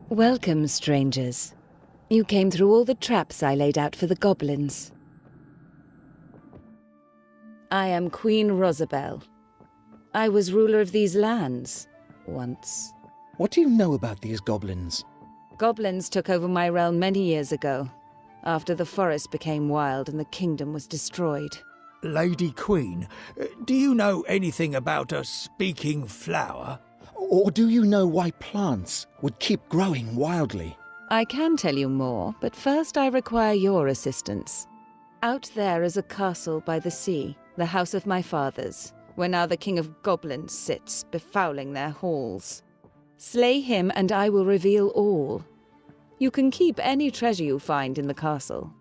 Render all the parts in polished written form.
Welcome, strangers. You came through all the traps I laid out for the goblins. I am Queen Rosabelle. I was ruler of these lands, once. What do you know about these goblins? Goblins took over my realm many years ago, after the forest became wild and the kingdom was destroyed. Lady Queen, do you know anything about a speaking flower? Or do you know why plants would keep growing wildly? I can tell you more, but first I require your assistance. Out there is a castle by the sea, the house of my fathers, where now the king of goblins sits, befouling their halls. Slay him and I will reveal all. You can keep any treasure you find in the castle.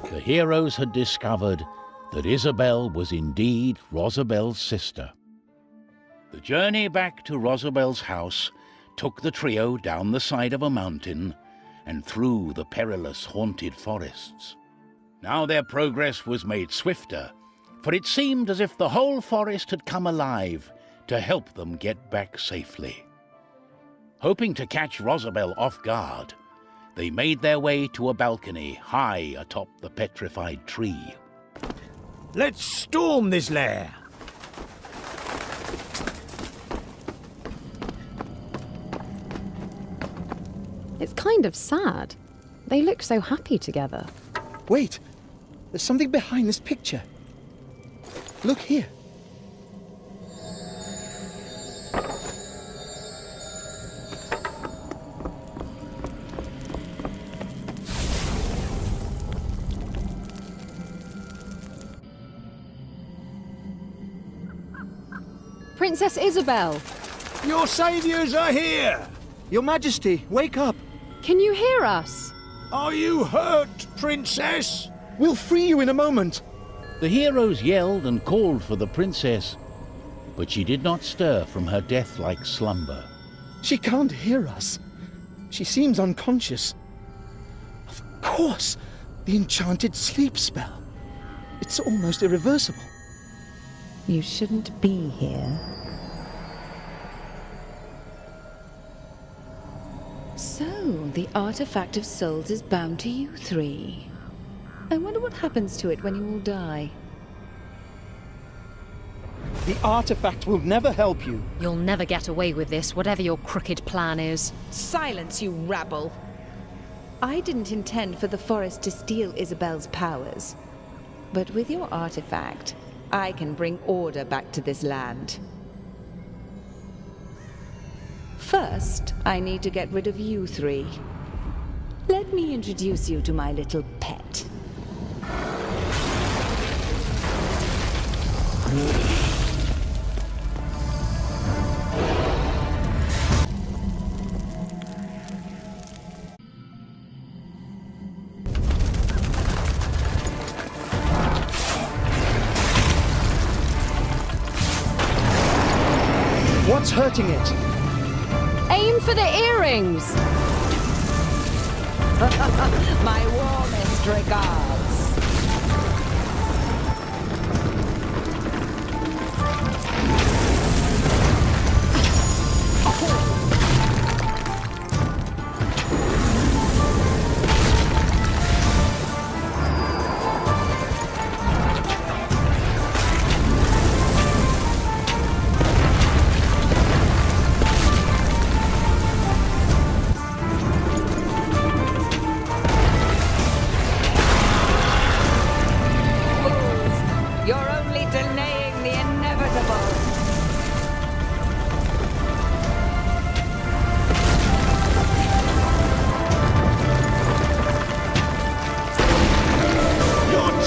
The heroes had discovered that Isabelle was indeed Rosabelle's sister. The journey back to Rosabelle's house took the trio down the side of a mountain and through the perilous haunted forests. Now their progress was made swifter, for it seemed as if the whole forest had come alive to help them get back safely. Hoping to catch Rosabelle off guard, they made their way to a balcony high atop the petrified tree. Let's storm this lair. It's kind of sad. They look so happy together. Wait, there's something behind this picture. Look here. Princess Isabelle! Your saviors are here! Your Majesty, wake up! Can you hear us? Are you hurt, Princess? We'll free you in a moment! The heroes yelled and called for the princess, but she did not stir from her death-like slumber. She can't hear us. She seems unconscious. Of course, the enchanted sleep spell. It's almost irreversible. You shouldn't be here. So, the artifact of souls is bound to you three. I wonder what happens to it when you all die. The artifact will never help you. You'll never get away with this, whatever your crooked plan is. Silence, you rabble! I didn't intend for the forest to steal Isabelle's powers. But with your artifact, I can bring order back to this land. First, I need to get rid of you three. Let me introduce you to my little pet. What's hurting it? Aim for the earrings! My warmest regards.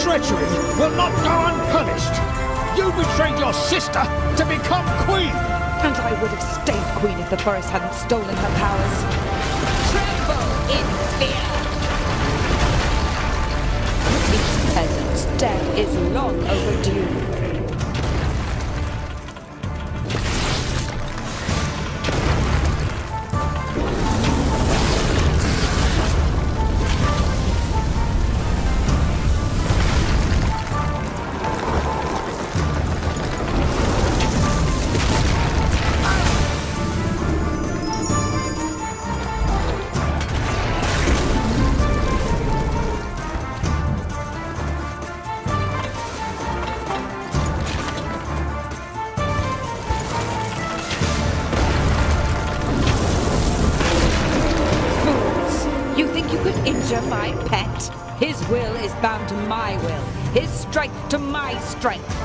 Treachery will not go unpunished! You betrayed your sister to become queen! And I would have stayed queen if the forest hadn't stolen her powers. Tremble in fear! This peasant's death is long overdue. bound to my will, his strength to my strength.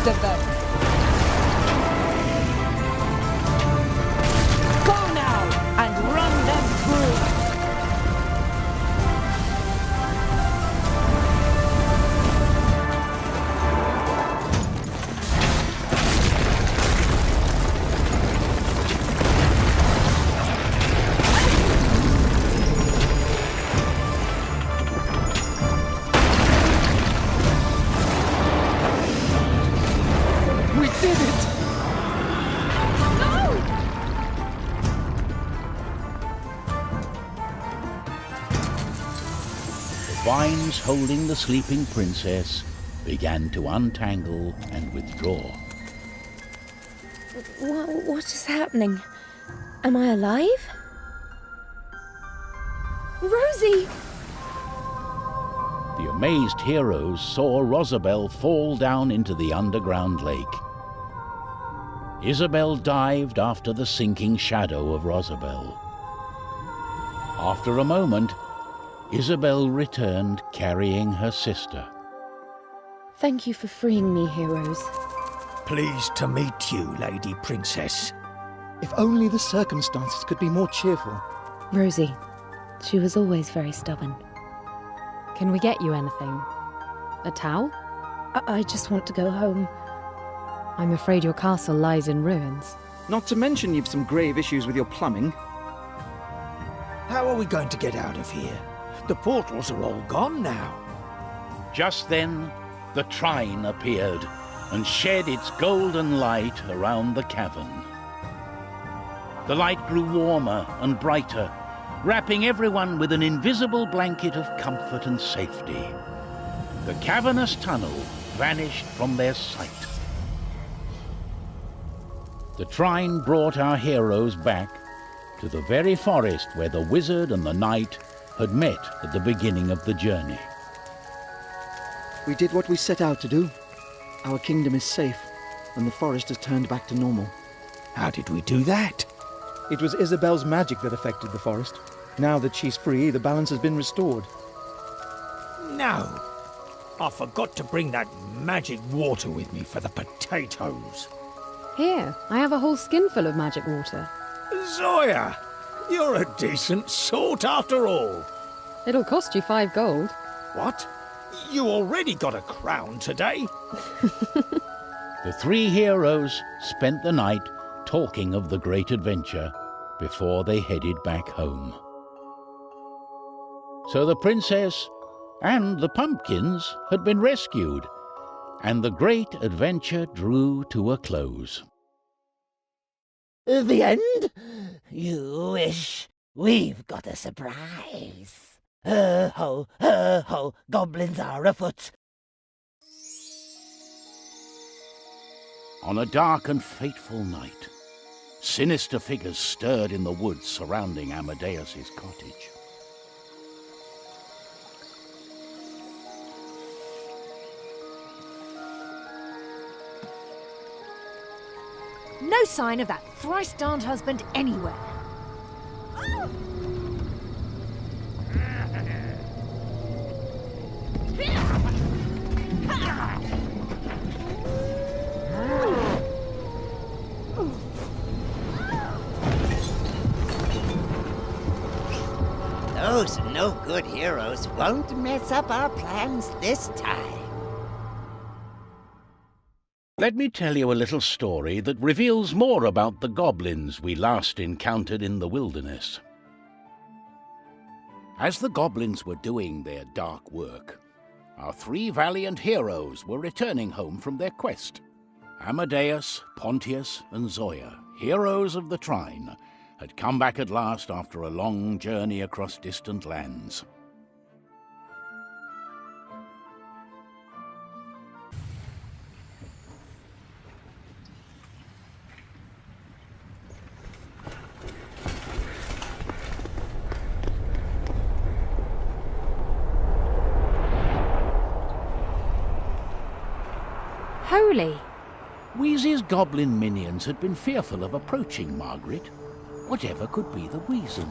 Of them. Go now and run them through. Vines holding the sleeping princess began to untangle and withdraw. What is happening? Am I alive? Rosie! The amazed heroes saw Rosabelle fall down into the underground lake. Isabel dived after the sinking shadow of Rosabelle. After a moment, Isabel returned carrying her sister. Thank you for freeing me, heroes. Pleased to meet you, Lady Princess. If only the circumstances could be more cheerful. Rosie, she was always very stubborn. Can we get you anything? A towel? I just want to go home. I'm afraid your castle lies in ruins. Not to mention you've some grave issues with your plumbing. How are we going to get out of here? The portals are all gone now. Just then, the Trine appeared and shed its golden light around the cavern. The light grew warmer and brighter, wrapping everyone with an invisible blanket of comfort and safety. The cavernous tunnel vanished from their sight. The Trine brought our heroes back to the very forest where the wizard and the knight had met at the beginning of the journey. We did what we set out to do. Our kingdom is safe, and the forest has turned back to normal. How did we do that? It was Isabel's magic that affected the forest. Now that she's free, the balance has been restored. No. I forgot to bring that magic water with me for the potatoes. Here, I have a whole skinful of magic water. Zoya, you're a decent sort after all. It'll cost you 5 gold. What? You already got a crown today? The 3 heroes spent the night talking of the great adventure before they headed back home. So the princess and the pumpkins had been rescued, and the great adventure drew to a close. The end? You wish. We've got a surprise. Ho, goblins are afoot. On a dark and fateful night, sinister figures stirred in the woods surrounding Amadeus's cottage. No sign of that thrice-darned husband anywhere. Those no-good heroes won't mess up our plans this time. Let me tell you a little story that reveals more about the goblins we last encountered in the wilderness. As the goblins were doing their dark work, our 3 valiant heroes were returning home from their quest. Amadeus, Pontius, and Zoya, heroes of the Trine, had come back at last after a long journey across distant lands. Holy! Wheezy's goblin minions had been fearful of approaching Margaret. Whatever could be the reason?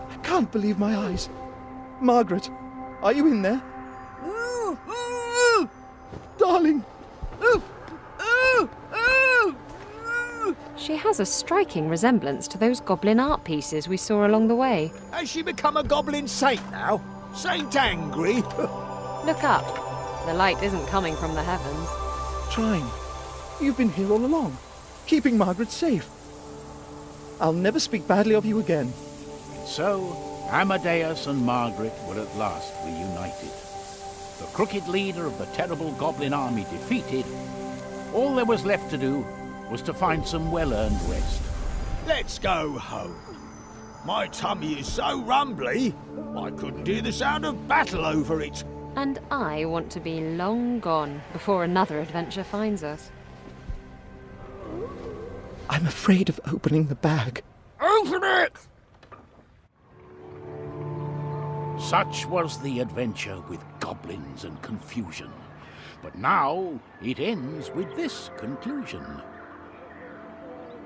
I can't believe my eyes. Margaret, are you in there? Darling! She has a striking resemblance to those goblin art pieces we saw along the way. Has she become a goblin saint now? Saint Angry? Look up. The light isn't coming from the heavens. Trine, you've been here all along, keeping Margaret safe. I'll never speak badly of you again. So, Amadeus and Margaret were at last reunited. The crooked leader of the terrible goblin army defeated, all there was left to do was to find some well-earned rest. Let's go home. My tummy is so rumbly, I couldn't hear the sound of battle over it. And I want to be long gone before another adventure finds us. I'm afraid of opening the bag. Open it! Such was the adventure with goblins and confusion. But now it ends with this conclusion.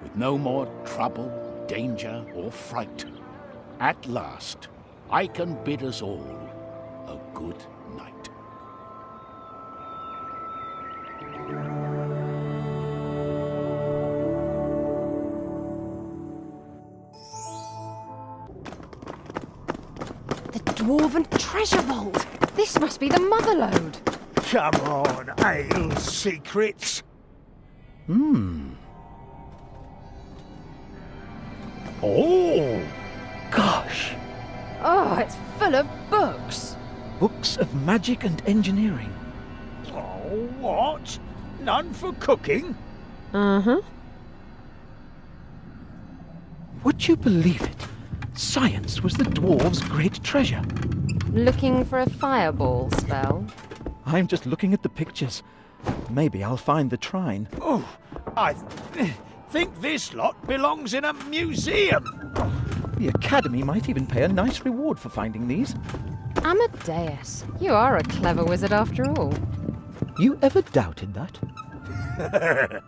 With no more trouble, danger, or fright, at last I can bid us all a good night. The Dwarven treasure vault! This must be the Motherlode. Come on, ale secrets. Oh! Gosh! Oh, it's full of books. Books of magic and engineering. Oh, what? None for cooking? Uh-huh. Would you believe it? Science was the dwarves' great treasure. Looking for a fireball spell? I'm just looking at the pictures. Maybe I'll find the Trine. Oh, I think this lot belongs in a museum. The Academy might even pay a nice reward for finding these. Amadeus, you are a clever wizard after all. You ever doubted that?